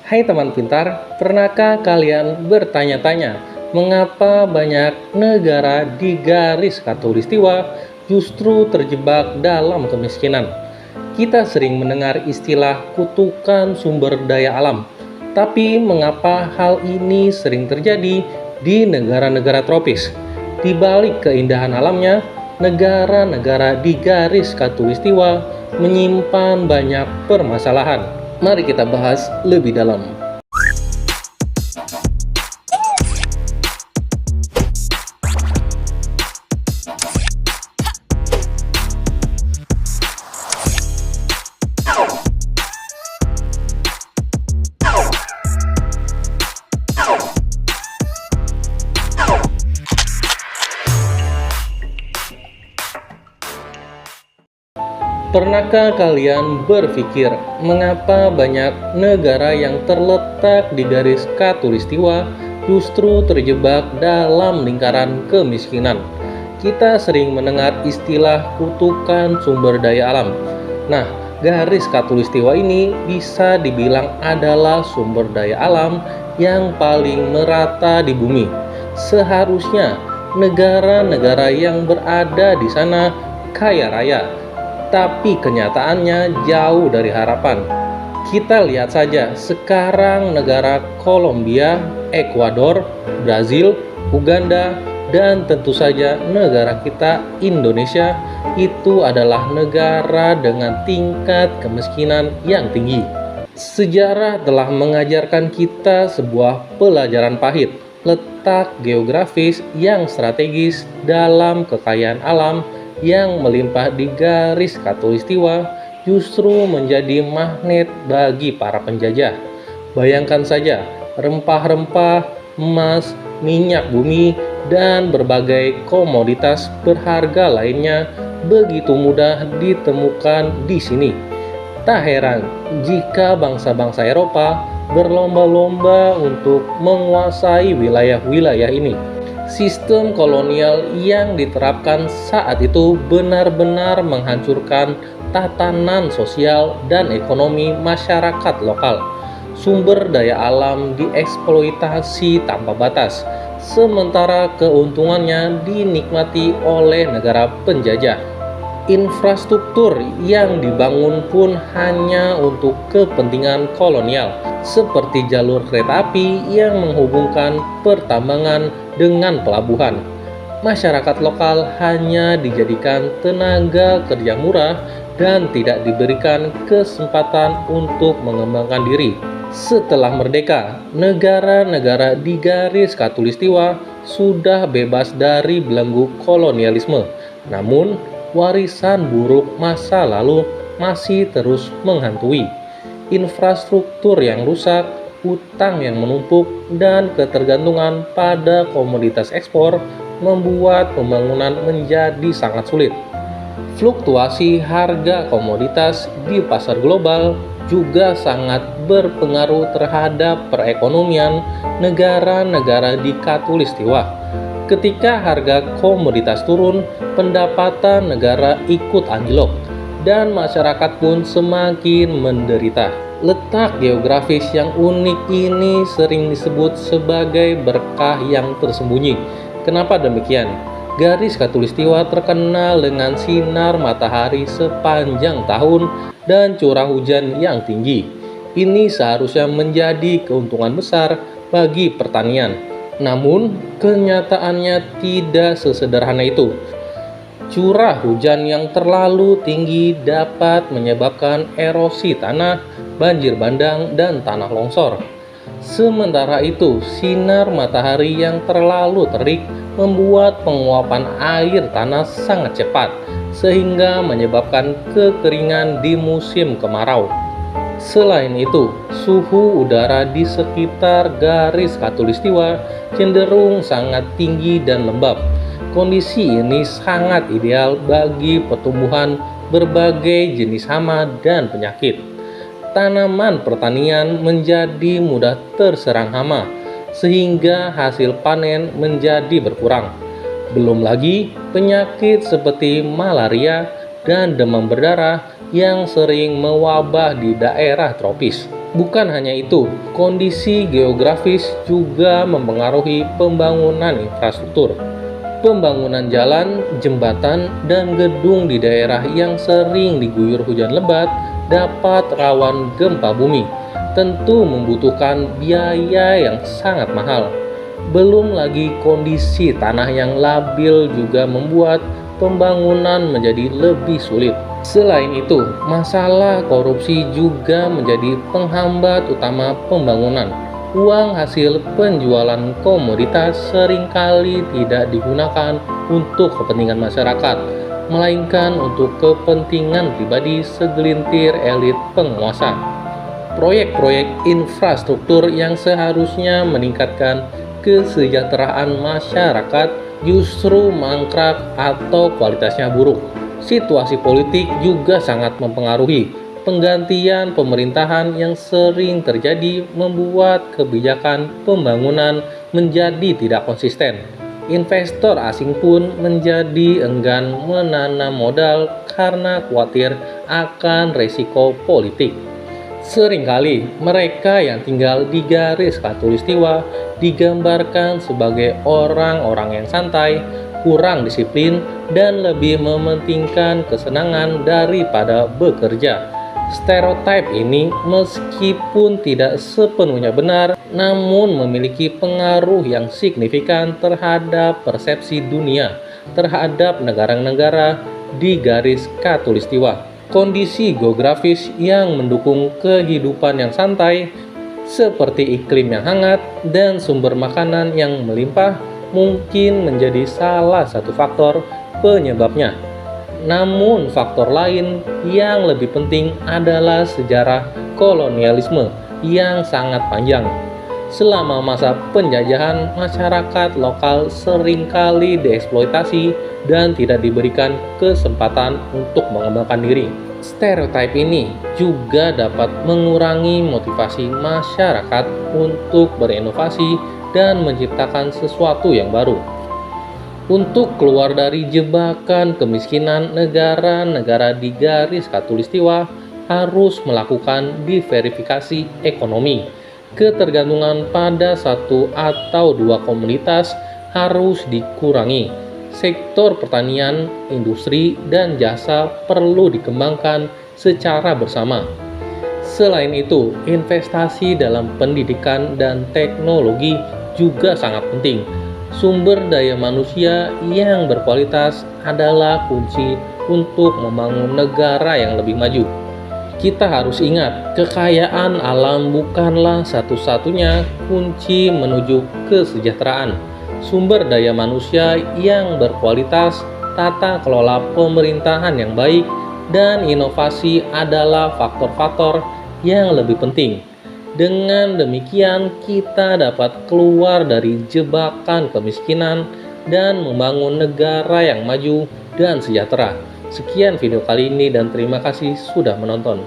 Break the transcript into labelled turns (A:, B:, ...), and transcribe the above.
A: Hai teman pintar, pernahkah kalian bertanya-tanya mengapa banyak negara di garis khatulistiwa justru terjebak dalam kemiskinan? Kita sering mendengar istilah kutukan sumber daya alam, tapi mengapa hal ini sering terjadi di negara-negara tropis? Di balik keindahan alamnya, negara-negara di garis khatulistiwa menyimpan banyak permasalahan. Mari kita bahas lebih dalam. Pernahkah kalian berpikir mengapa banyak negara yang terletak di garis khatulistiwa justru terjebak dalam lingkaran kemiskinan? Kita sering mendengar istilah kutukan sumber daya alam. Nah, garis khatulistiwa ini bisa dibilang adalah sumber daya alam yang paling merata di bumi. Seharusnya negara-negara yang berada di sana kaya raya, tapi kenyataannya jauh dari harapan. Kita lihat saja sekarang negara Kolombia, Ekuador, Brazil, Uganda, dan tentu saja negara kita Indonesia itu adalah negara dengan tingkat kemiskinan yang tinggi. Sejarah telah mengajarkan kita sebuah pelajaran pahit, letak geografis yang strategis dalam kekayaan alam yang melimpah di garis khatulistiwa justru menjadi magnet bagi para penjajah. Bayangkan saja, rempah-rempah, emas, minyak bumi, dan berbagai komoditas berharga lainnya begitu mudah ditemukan di sini. Tak heran jika bangsa-bangsa Eropa berlomba-lomba untuk menguasai wilayah-wilayah ini. Sistem kolonial yang diterapkan saat itu benar-benar menghancurkan tatanan sosial dan ekonomi masyarakat lokal. Sumber daya alam dieksploitasi tanpa batas, sementara keuntungannya dinikmati oleh negara penjajah. Infrastruktur yang dibangun pun hanya untuk kepentingan kolonial, seperti jalur kereta api yang menghubungkan pertambangan dengan pelabuhan. Masyarakat lokal hanya dijadikan tenaga kerja murah dan tidak diberikan kesempatan untuk mengembangkan diri. Setelah merdeka, negara-negara di garis khatulistiwa sudah bebas dari belenggu kolonialisme. Namun, warisan buruk masa lalu masih terus menghantui. Infrastruktur yang rusak, utang yang menumpuk, dan ketergantungan pada komoditas ekspor membuat pembangunan menjadi sangat sulit. Fluktuasi harga komoditas di pasar global juga sangat berpengaruh terhadap perekonomian negara-negara di khatulistiwa. Ketika harga komoditas turun, pendapatan negara ikut anjlok, dan masyarakat pun semakin menderita. Letak geografis yang unik ini sering disebut sebagai berkah yang tersembunyi. Kenapa demikian? Garis khatulistiwa terkenal dengan sinar matahari sepanjang tahun dan curah hujan yang tinggi. Ini seharusnya menjadi keuntungan besar bagi pertanian. Namun, kenyataannya tidak sesederhana itu. Curah hujan yang terlalu tinggi dapat menyebabkan erosi tanah, banjir bandang, dan tanah longsor. Sementara itu, sinar matahari yang terlalu terik membuat penguapan air tanah sangat cepat, sehingga menyebabkan kekeringan di musim kemarau. Selain itu, suhu udara di sekitar garis khatulistiwa cenderung sangat tinggi dan lembab. Kondisi ini sangat ideal bagi pertumbuhan berbagai jenis hama dan penyakit. Tanaman pertanian menjadi mudah terserang hama, sehingga hasil panen menjadi berkurang. Belum lagi penyakit seperti malaria dan demam berdarah yang sering mewabah di daerah tropis. Bukan hanya itu, kondisi geografis juga mempengaruhi pembangunan infrastruktur. Pembangunan jalan, jembatan, dan gedung di daerah yang sering diguyur hujan lebat dapat rawan gempa bumi. Tentu membutuhkan biaya yang sangat mahal. Belum lagi kondisi tanah yang labil juga membuat pembangunan menjadi lebih sulit. Selain itu, masalah korupsi juga menjadi penghambat utama pembangunan. Uang hasil penjualan komoditas seringkali tidak digunakan untuk kepentingan masyarakat, melainkan untuk kepentingan pribadi segelintir elit penguasa. Proyek-proyek infrastruktur yang seharusnya meningkatkan kesejahteraan masyarakat justru mangkrak atau kualitasnya buruk. Situasi politik juga sangat mempengaruhi. Penggantian pemerintahan yang sering terjadi membuat kebijakan pembangunan menjadi tidak konsisten. Investor asing pun menjadi enggan menanam modal karena khawatir akan resiko politik. Seringkali mereka yang tinggal di garis khatulistiwa digambarkan sebagai orang-orang yang santai, kurang disiplin, dan lebih mementingkan kesenangan daripada bekerja. Stereotip ini meskipun tidak sepenuhnya benar, namun memiliki pengaruh yang signifikan terhadap persepsi dunia terhadap negara-negara di garis khatulistiwa. Kondisi geografis yang mendukung kehidupan yang santai, seperti iklim yang hangat dan sumber makanan yang melimpah, mungkin menjadi salah satu faktor penyebabnya. Namun, faktor lain yang lebih penting adalah sejarah kolonialisme yang sangat panjang. Selama masa penjajahan, masyarakat lokal seringkali dieksploitasi dan tidak diberikan kesempatan untuk mengembangkan diri. Stereotip ini juga dapat mengurangi motivasi masyarakat untuk berinovasi dan menciptakan sesuatu yang baru. Untuk keluar dari jebakan kemiskinan, negara-negara di garis khatulistiwa harus melakukan diverifikasi ekonomi. Ketergantungan pada satu atau dua komoditas harus dikurangi. Sektor pertanian, industri, dan jasa perlu dikembangkan secara bersama. Selain itu, investasi dalam pendidikan dan teknologi juga sangat penting. Sumber daya manusia yang berkualitas adalah kunci untuk membangun negara yang lebih maju. Kita harus ingat, kekayaan alam bukanlah satu-satunya kunci menuju kesejahteraan. Sumber daya manusia yang berkualitas, tata kelola pemerintahan yang baik, dan inovasi adalah faktor-faktor yang lebih penting. Dengan demikian, kita dapat keluar dari jebakan kemiskinan dan membangun negara yang maju dan sejahtera. Sekian video kali ini dan terima kasih sudah menonton.